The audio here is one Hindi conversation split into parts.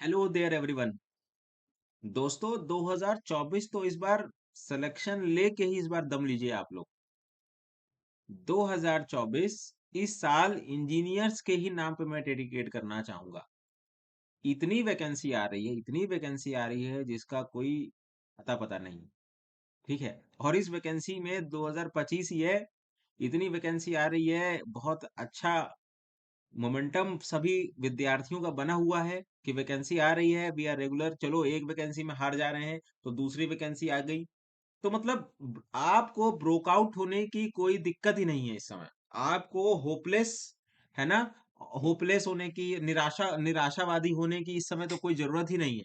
Hello there everyone. दोस्तों 2024 तो इस बार सिलेक्शन लेके ही इस बार दम लीजिए आप लोग। 2024 इस साल इंजीनियर्स के ही नाम पे मैं डेडिकेट करना चाहूंगा। इतनी वैकेंसी आ रही है, इतनी वैकेंसी आ रही है जिसका कोई अता पता नहीं। ठीक है। और इस वैकेंसी में 2025 ही है, इतनी वैकेंसी आ रही है, बहुत अच्छा मोमेंटम सभी विद्यार्थियों का बना हुआ है कि वैकेंसी आ रही है, वी आर रेगुलर। चलो एक वैकेंसी में हार जा रहे हैं तो दूसरी वैकेंसी आ गई। तो मतलब आपको ब्रोकआउट होने की कोई दिक्कत ही नहीं है इस समय। आपको होपलेस, है ना, होपलेस होने की, निराशावादी होने की इस समय तो कोई जरूरत ही नहीं है,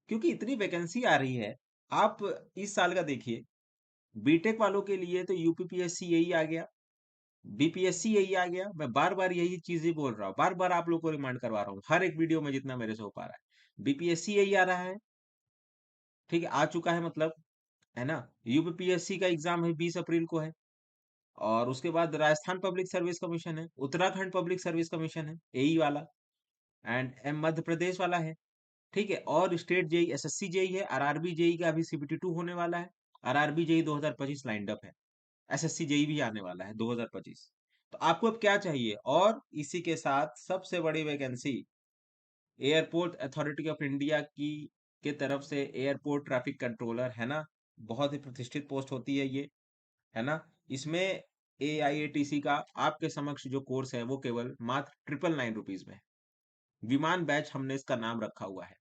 क्योंकि इतनी वैकेंसी आ रही है। आप इस साल का देखिए, बीटेक वालों के लिए तो यूपीपीएससी यही आ गया, बीपीएससी यही आ गया। मैं बार बार यही चीजें बोल रहा हूँ, बार बार आप लोग को रिमाइंड करवा रहा हूँ हर एक वीडियो में जितना मेरे से हो पा रहा है। बीपीएससी यही आ रहा है, ठीक है, आ चुका है मतलब, है ना। यूपीपीएससी का एग्जाम है 20 अप्रैल को है। और उसके बाद राजस्थान पब्लिक सर्विस कमीशन है, उत्तराखंड पब्लिक सर्विस कमीशन है एई वाला, एंड मध्य प्रदेश वाला है। ठीक है। और स्टेट जेई, एसएससी जेई है, आरआरबी जेई का अभी सीबीटी 2 होने वाला है। आरआरबी जेई 2025 लाइंड अप है। एसएससी जेई भी आने वाला है 2025। तो आपको अब क्या चाहिए? और इसी के साथ सबसे बड़ी vacancy airport authority of India की के तरफ से एयरपोर्ट ट्रैफिक कंट्रोलर, है ना। बहुत ही प्रतिष्ठित पोस्ट होती है ये, है ना। इसमें एआईएटीसी का आपके समक्ष जो कोर्स है वो केवल मात्र 999 रुपीज में है। विमान बैच हमने इसका नाम रखा हुआ है।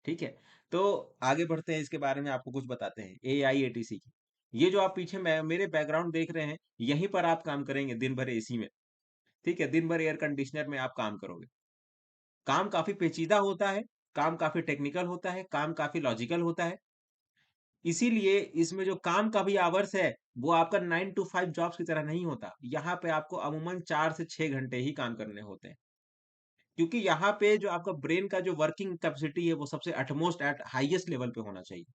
ठीक है। तो आगे बढ़ते हैं, इसके बारे में आपको कुछ बताते हैं एआईएटीसी की। ये जो आप पीछे मेरे बैकग्राउंड देख रहे हैं, यहीं पर आप काम करेंगे दिन भर एसी में। ठीक है, दिन भर एयर कंडीशनर में आप काम करोगे। काम काफी पेचीदा होता है, काम काफी टेक्निकल होता है, काम काफी लॉजिकल होता है। इसीलिए इसमें जो काम का भी आवर्स है, वो आपका 9 to 5 जॉब्स की तरह नहीं होता। यहाँ पे आपको अमूमन 4 से 6 घंटे ही काम करने होते हैं, क्योंकि यहाँ पे जो आपका ब्रेन का जो वर्किंग कैपेसिटी है वो सबसे अटमोस्ट एट हाईएस्ट लेवल पे होना चाहिए।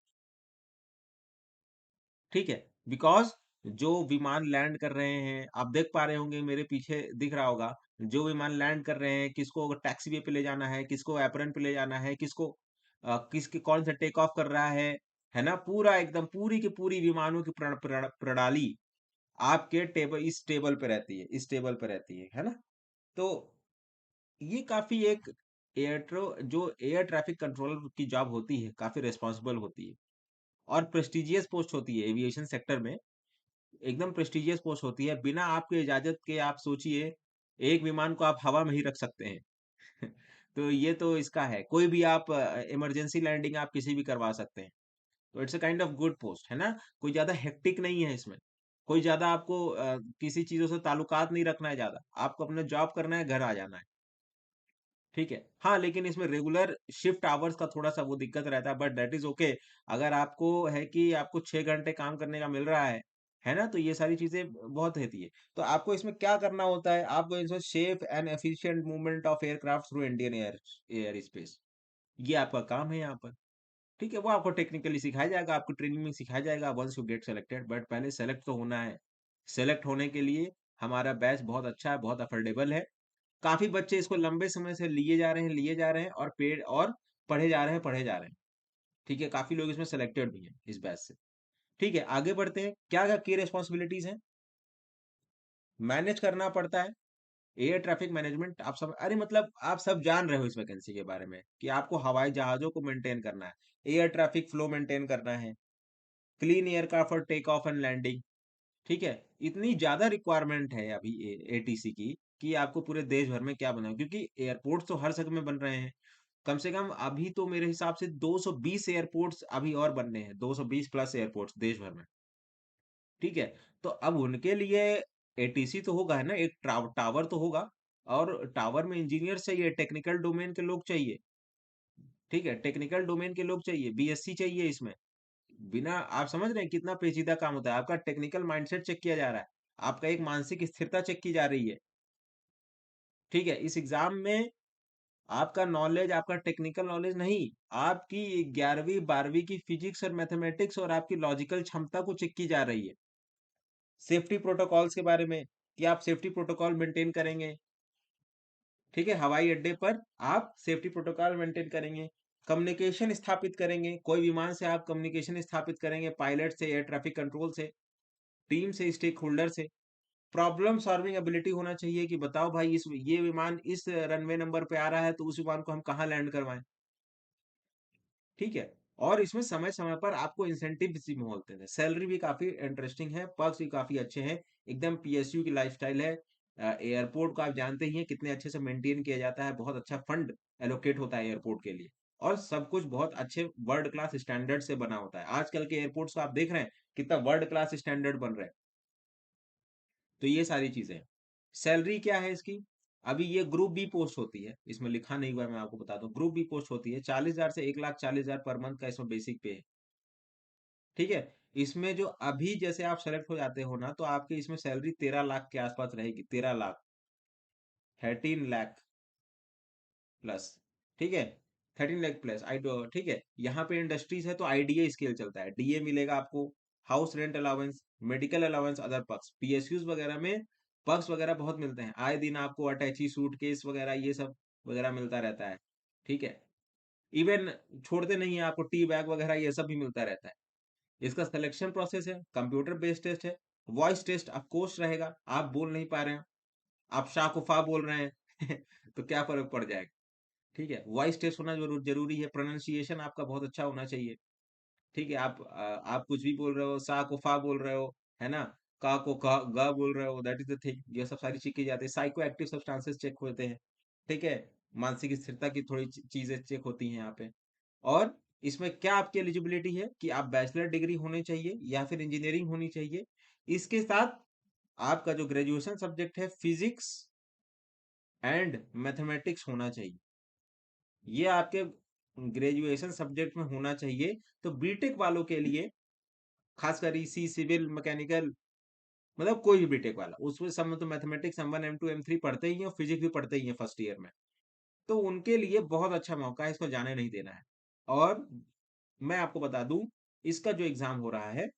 ठीक है। बिकॉज जो विमान लैंड कर रहे हैं, आप देख पा रहे होंगे, मेरे पीछे दिख रहा होगा, जो विमान लैंड कर रहे हैं, किसको टैक्सी वे पे ले जाना है, किसको एप्रन पे ले जाना है, किसको किसके कौन सा टेक ऑफ कर रहा है ना। पूरा एकदम पूरी की पूरी विमानों की प्रणाली आपके टेबल, इस टेबल पे रहती है, इस टेबल पे रहती है ना। तो ये काफी एक जो एयर ट्रैफिक कंट्रोलर की जॉब होती है, काफी रिस्पॉन्सिबल होती है और प्रेस्टिजियस पोस्ट होती है एविएशन सेक्टर में। एकदम प्रेस्टिजियस पोस्ट होती है। बिना आपके इजाजत के आप सोचिए, एक विमान को आप हवा में ही रख सकते हैं। तो ये तो इसका है, कोई भी आप इमरजेंसी लैंडिंग आप किसी भी करवा सकते हैं। तो it's a kind of good post, है ना। कोई ज्यादा हेक्टिक नहीं है इसमें। कोई ज्यादा आपको किसी चीजों से ताल्लुकात नहीं रखना है, ज्यादा आपको अपना जॉब करना है, घर आ जाना है। ठीक है। हाँ, लेकिन इसमें रेगुलर शिफ्ट आवर्स का थोड़ा सा वो दिक्कत रहता है, बट दैट इज ओके। अगर आपको है कि आपको 6 घंटे काम करने का मिल रहा है ना, तो ये सारी चीजें बहुत रहती है। तो आपको इसमें क्या करना होता है? आपको इसमें safe and efficient movement of aircraft through Indian air space, ये आपका काम है यहाँ पर। ठीक है। वो आपको टेक्निकली सिखाया जाएगा, आपको ट्रेनिंग में सिखाया जाएगा once you get selected, but पहले सेलेक्ट तो होना है। सेलेक्ट होने के लिए हमारा बैच बहुत अच्छा है, बहुत अफोर्डेबल है। काफी बच्चे इसको लंबे समय से लिए जा रहे हैं और पेड और पढ़े जा रहे हैं, पढ़े जा रहे हैं। ठीक है। काफी लोग इसमें सेलेक्टेड भी हैं इस बैच से। ठीक है, आगे बढ़ते हैं। क्या क्या की रिस्पॉन्सिबिलिटीज हैं? मैनेज करना पड़ता है एयर ट्रैफिक मैनेजमेंट। आप सब, अरे मतलब आप सब जान रहे हो इस वैकेंसी के बारे में कि आपको हवाई जहाजों को मेंटेन करना है, एयर ट्रैफिक फ्लो मेंटेन करना है, clean aircraft for take off and landing. ठीक है। इतनी ज्यादा रिक्वायरमेंट है अभी एटीसी की कि आपको पूरे देश भर में क्या बनाओ, क्योंकि एयरपोर्ट तो हर जगह में बन रहे हैं। कम से कम अभी तो मेरे हिसाब से 220 एयरपोर्ट्स अभी और बनने हैं, 220 प्लस एयरपोर्ट्स देश भर में। ठीक है। तो अब उनके लिए एटीसी तो होगा, है ना, एक टावर तो होगा। और टावर में इंजीनियर चाहिए, टेक्निकल डोमेन के लोग चाहिए। ठीक है, टेक्निकल डोमेन के लोग चाहिए, बीएससी चाहिए इसमें। बिना, आप समझ रहे हैं कितना पेचीदा काम होता है? आपका टेक्निकल माइंडसेट चेक किया जा रहा है, आपका एक मानसिक स्थिरता चेक की जा रही है। ठीक है। इस एग्जाम में आपका नॉलेज, आपका टेक्निकल नॉलेज नहीं, आपकी 11वीं 12वीं की फिजिक्स और मैथमेटिक्स और आपकी लॉजिकल क्षमता को चेक की जा रही है। सेफ्टी प्रोटोकॉल्स के बारे में, कि आप सेफ्टी प्रोटोकॉल मेंटेन करेंगे। ठीक है, हवाई अड्डे पर आप सेफ्टी प्रोटोकॉल मेंटेन करेंगे, कम्युनिकेशन स्थापित करेंगे, कोई विमान से आप कम्युनिकेशन स्थापित करेंगे, पायलट से, एयर ट्रैफिक कंट्रोल से, टीम से, स्टेक होल्डर से। प्रॉब्लम सॉल्विंग एबिलिटी होना चाहिए कि बताओ भाई इस ये विमान इस रनवे नंबर पे आ रहा है तो उस विमान को हम कहाँ लैंड करवाएं। ठीक है। और इसमें समय समय पर आपको इंसेंटिव भी मिलते हैं, सैलरी भी काफी इंटरेस्टिंग है, पर्क्स भी काफी अच्छे हैं, एकदम पीएसयू की लाइफस्टाइल है। एयरपोर्ट को आप जानते ही हैं कितने अच्छे से मेंटेन किया जाता है, बहुत अच्छा फंड एलोकेट होता है एयरपोर्ट के लिए, और सब कुछ बहुत अच्छे वर्ल्ड क्लास स्टैंडर्ड से बना होता है। आजकल के एयरपोर्ट्स को आप देख रहे हैं कितना वर्ल्ड क्लास स्टैंडर्ड बन रहे हैं। तो ये सारी चीजें हैं। सैलरी क्या है इसकी? अभी ये ग्रुप बी पोस्ट होती है, इसमें लिखा नहीं हुआ है, मैं आपको बता दूं, ग्रुप बी पोस्ट होती है, 40,000 से 1,40,000 पर मंथ का इसमें बेसिक पे है। ठीक है। इसमें जो अभी जैसे आप सेलेक्ट हो जाते हो ना, तो आपकी इसमें सैलरी 13 लाख के आसपास रहेगी, 13 लाख, 13 लाख प्लस। ठीक है, 13 लाख प्लस आई डो, ठीक है। यहाँ पे इंडस्ट्रीज है तो आईडीए स्केल चलता है, डीए मिलेगा आपको, house rent allowance, medical allowance, other perks, PSUs वगैरह में पक्स वगैरह बहुत मिलते हैं, आए दिन आपको अटैची सूटकेस वगैरह ये सब वगैरह मिलता रहता है। ठीक है। इवन छोड़ते नहीं है, आपको टी बैग वगैरह ये सब भी मिलता रहता है। इसका सिलेक्शन प्रोसेस है, कंप्यूटर बेस्ड टेस्ट है, वॉइस टेस्ट ऑफ कोर्स रहेगा, आप बोल नहीं पा रहे हैं, आप शाकुफा बोल रहे हैं तो क्या फर्क पड़ जाएगा। ठीक है, वॉइस टेस्ट होना जरूरी है, प्रोनाउंसिएशन आपका बहुत अच्छा होना चाहिए। ठीक है, आप कुछ भी बोल रहे हो, सा को फा बोल रहे हो, है ना, का को का गा बोल रहे हो, दैट इज द थिंग, ये सब सारी चीज की जाती है, साइको एक्टिव सब्सटेंसेस चेक होते हैं। ठीक है, मानसिक स्थिरता की थोड़ी चीजें चेक होती हैं यहाँ पे। और इसमें क्या आपकी एलिजिबिलिटी है कि आप बैचलर डिग्री होनी चाहिए या फिर इंजीनियरिंग होनी चाहिए, इसके साथ आपका जो ग्रेजुएशन सब्जेक्ट है फिजिक्स एंड मैथमेटिक्स होना चाहिए, ये आपके ग्रेजुएशन सब्जेक्ट में होना चाहिए। तो बीटेक वालों के लिए, खासकर इसी सिविल मैकेनिकल, मतलब कोई भी बीटेक वाला, उसमें सब में तो मैथमेटिक्स M1 M2 M3 पढ़ते ही हैं, और फिजिक्स भी पढ़ते ही हैं फर्स्ट ईयर में, तो उनके लिए बहुत अच्छा मौका है, इसको जाने नहीं देना है। और मैं आपको बता दूं, इसका जो एग्जाम हो रहा है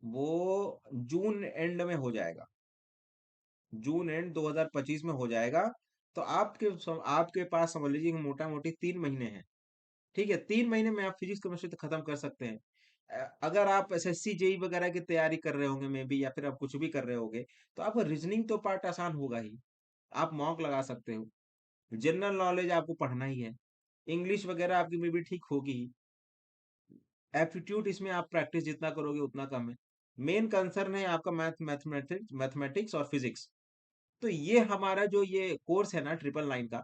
वो जून एंड में हो जाएगा, जून एंड 2025 में हो जाएगा। तो आपके पास समझ लीजिए कि मोटा मोटी 3 महीने हैं। ठीक है, 3 महीने में आप फिजिक्स केमिस्ट्री तो खत्म कर सकते हैं। अगर आप एसएससी जेई वगैरह की तैयारी कर रहे होंगे मे बी, या फिर आप कुछ भी कर रहे होंगे, तो आपका रीजनिंग तो पार्ट आसान होगा ही, आप मॉक लगा सकते हो, जनरल नॉलेज आपको पढ़ना ही है, इंग्लिश वगैरह आपकी मे बी ठीक होगी ही, एप्टीट्यूड इसमें आप प्रैक्टिस जितना करोगे उतना कम है। मेन कंसर्न है आपका मैथमेटिक्स और फिजिक्स। तो ये हमारा जो ये कोर्स है ना ट्रिपल नाइन का,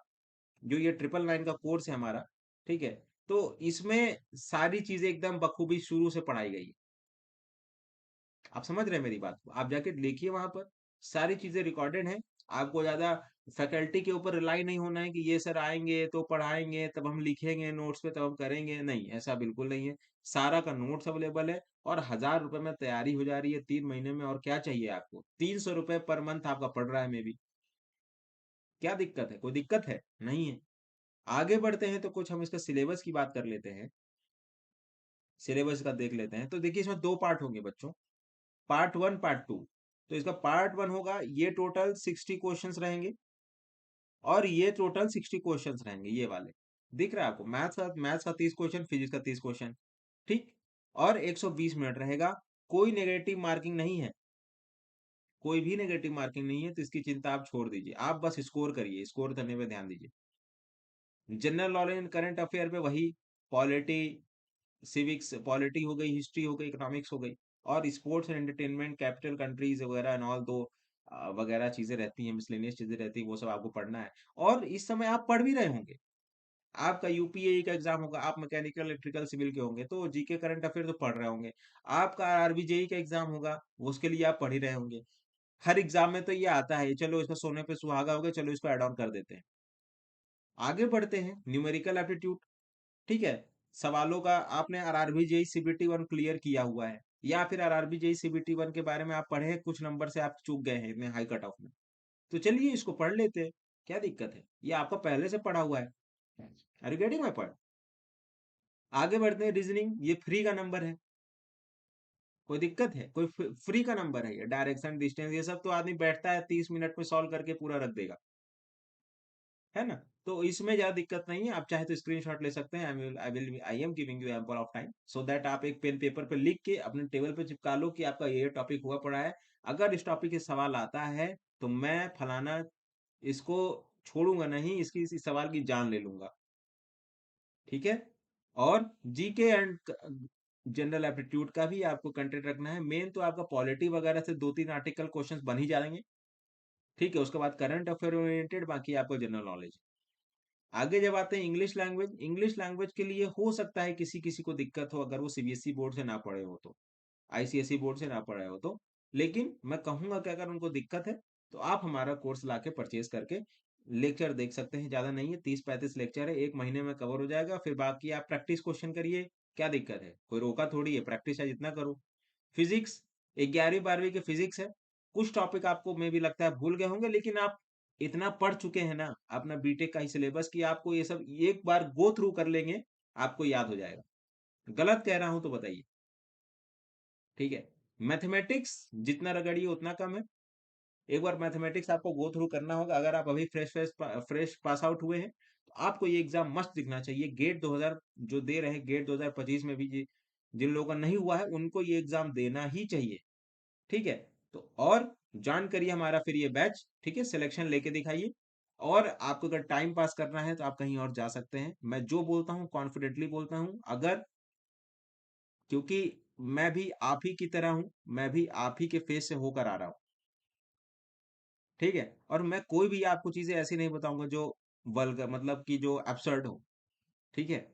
जो ये ट्रिपल नाइन का कोर्स है हमारा, ठीक है, तो इसमें सारी चीजें एकदम बखूबी शुरू से पढ़ाई गई है। आप समझ रहे हैं मेरी बात को, आप जाके देखिए वहां पर, सारी चीजें रिकॉर्डेड हैं। आपको ज्यादा फैकल्टी के ऊपर रिलाई नहीं होना है कि ये सर आएंगे तो पढ़ाएंगे तब हम लिखेंगे नोट्स पे तब हम करेंगे, नहीं, ऐसा बिल्कुल नहीं है। सारा का नोट्स अवेलेबल है, और 1,000 रुपए में तैयारी हो जा रही है 3 महीने में, और क्या चाहिए आपको, 300 रुपए पर मंथ आपका पड़ रहा है मे बी, क्या दिक्कत है, कोई दिक्कत है नहीं है। आगे बढ़ते हैं तो कुछ हम इसका सिलेबस की बात कर लेते हैं, सिलेबस का देख लेते हैं। तो देखिए इसमें 2 पार्ट होंगे बच्चों, पार्ट 1 पार्ट 2। तो इसका पार्ट 1 होगा, ये टोटल 60 क्वेश्चंस रहेंगे, और ये टोटल 60 क्वेश्चंस रहेंगे, ये वाले दिख रहा है आपको, मैथ्स का 30 क्वेश्चन, फिजिक्स का 30 क्वेश्चन। ठीक। और 120 मिनट रहेगा, कोई नेगेटिव मार्किंग नहीं है, कोई भी नेगेटिव मार्किंग नहीं है, तो इसकी चिंता आप छोड़ दीजिए, आप बस स्कोर करिए, स्कोर करने पे ध्यान दीजिए। General knowledge and current affair पे वही, पॉलिटी, सिविक्स, पॉलिटी हो गई, हिस्ट्री हो गई, इकोनॉमिक्स हो गई, और sports and entertainment, capital countries वगैरह एंड ऑल दो वगैरह चीजें रहती हैं, मिसलेनियस चीजें रहती हैं, वो सब आपको पढ़ना है। और इस समय आप पढ़ भी रहे होंगे, आपका यूपीएई का एग्जाम होगा, आप मैकेनिकल इलेक्ट्रिकल सिविल के होंगे तो जीके करंट अफेयर तो पढ़ रहे होंगे, आपका आरबीजेई का एग्जाम होगा उसके लिए आप पढ़ ही रहे होंगे। हर एग्जाम में तो ये आता है, चलो इसका सोने पे सुहागा हो गया, चलो इसको एड ऑन कर देते हैं। आगे बढ़ते हैं, न्यूमेरिकल एप्टीट्यूड। ठीक है, सवालों का आपने RRB JE CBT one clear किया हुआ है, या फिर आरआरबी जेई सीबीटी वन के बारे में आप पढ़े हैं, कुछ नंबर से आप चूक गए हैं इतने हाई कट ऑफ में, तो चलिए इसको पढ़ लेते हैं, क्या दिक्कत है, ये आपका पहले से पढ़ा हुआ है। Are you getting my point? आगे बढ़ते हैं, रीजनिंग, ये फ्री का नंबर है, कोई दिक्कत है, कोई फ्री का नंबर है, ये डायरेक्शन डिस्टेंस ये सब तो आदमी बैठता है 30 मिनट में सॉल्व करके पूरा रख देगा। है ना? तो इसमें ज़्यादा दिक्कत नहीं है, आप चाहे तो स्क्रीनशॉट ले सकते हैं। I am giving you ample of time so that आप एक पेन पेपर पे लिख के अपने टेबल पे चिपका लो कि आपका ये टॉपिक हुआ पड़ा है। अगर इस टॉपिक के सवाल आता है, तो मैं फलाना इसको छोड़ूँगा नहीं, इसकी इसी सवाल की जान ले लूँगा। ठीक है? और जीके एंड जनरल एप्टीट्यूड का भी आपको कंटेंट रखना है। मेन तो आपका पॉलिटी वगैरह से 2-3 आर्टिकल क्वेश्चंस बन ही जाएँगे। ठीक है? उसके बाद करंट अफेयर ओरिएंटेड, बाकी आपको जनरल नॉलेज। आगे जब आते हैं इंग्लिश लैंग्वेज के लिए हो सकता है किसी-किसी को दिक्कत हो अगर वो सीबीएसई बोर्ड से ना पढ़े हो तो, आईसीएसई बोर्ड से ना पढ़े हो तो। लेकिन मैं कहूँगा कि अगर उनको दिक्कत है, तो आप हमारा कोर्स लाके परचेज़ करके लेक्चर देख सकते हैं, ज़्यादा नहीं है 30-35 लेक्चर है, 1 महीने में कवर हो जाएगा, फिर बाकी आप प्रैक्टिस क्वेश्चन करिए, क्या दिक्कत है? कोई रोका थोड़ी है, प्रैक्टिस है जितना करो। फिजिक्स 11वीं-12वीं के फिजिक्स है। कुछ टॉपिक आपको मे बी लगता है भूल गए होंगे, लेकिन आप इतना पढ़ चुके हैं ना अपना बीटेक का ही सिलेबस कि आपको ये सब एक बार गो थ्रू कर लेंगे, आपको याद हो जाएगा। गलत कह रहा हूं तो बताइए। ठीक है? मैथमेटिक्स जितना रगड़िए उतना कम है। एक बार मैथमेटिक्स आपको गो थ्रू करना होगा। अगर आप अभी फ्रेश पास आउट हुए हैं, तो आपको ये एग्जाम मस्त दिखना चाहिए। गेट 2000 जो दे रहे हैं, गेट 2025 में भी जिन लोगों का नहीं हुआ है, उनको ये एग्जाम देना ही चाहिए। ठीक है? तो और ज्वाइन करिए हमारा फिर ये बैच। ठीक है? सिलेक्शन लेके दिखाइए। और आपको अगर टाइम पास करना है तो आप कहीं और जा सकते हैं। मैं जो बोलता हूँ कॉन्फिडेंटली बोलता हूँ। अगर क्योंकि मैं भी आप ही की तरह हूँ, मैं भी आप ही के फेस से होकर आ रहा हूँ। ठीक है? और मैं कोई भी आपको चीजें ऐसी नहीं बताऊंगा जो वल्गर, मतलब कि जो एब्सर्ड हो। ठीक है?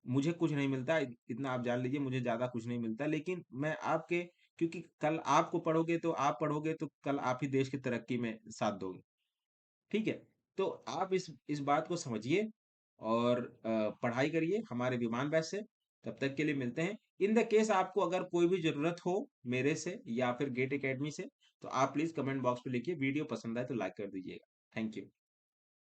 मुझे कुछ नहीं मिलता, इतना आप जान लीजिए, मुझे ज्यादा कुछ नहीं मिलता, लेकिन मैं आपके, क्योंकि कल आपको पढ़ोगे तो आप पढ़ोगे तो कल आप ही देश की तरक्की में साथ दोगे। ठीक है? तो आप इस बात को समझिए और पढ़ाई करिए हमारे विमान बैच से। तब तक के लिए मिलते हैं। इन द केस आपको अगर कोई भी जरूरत हो मेरे से या फिर गेट एकेडमी से, तो आप प्लीज कमेंट बॉक्स पे लिखिए। वीडियो पसंद आए तो लाइक कर दीजिएगा। Thank you.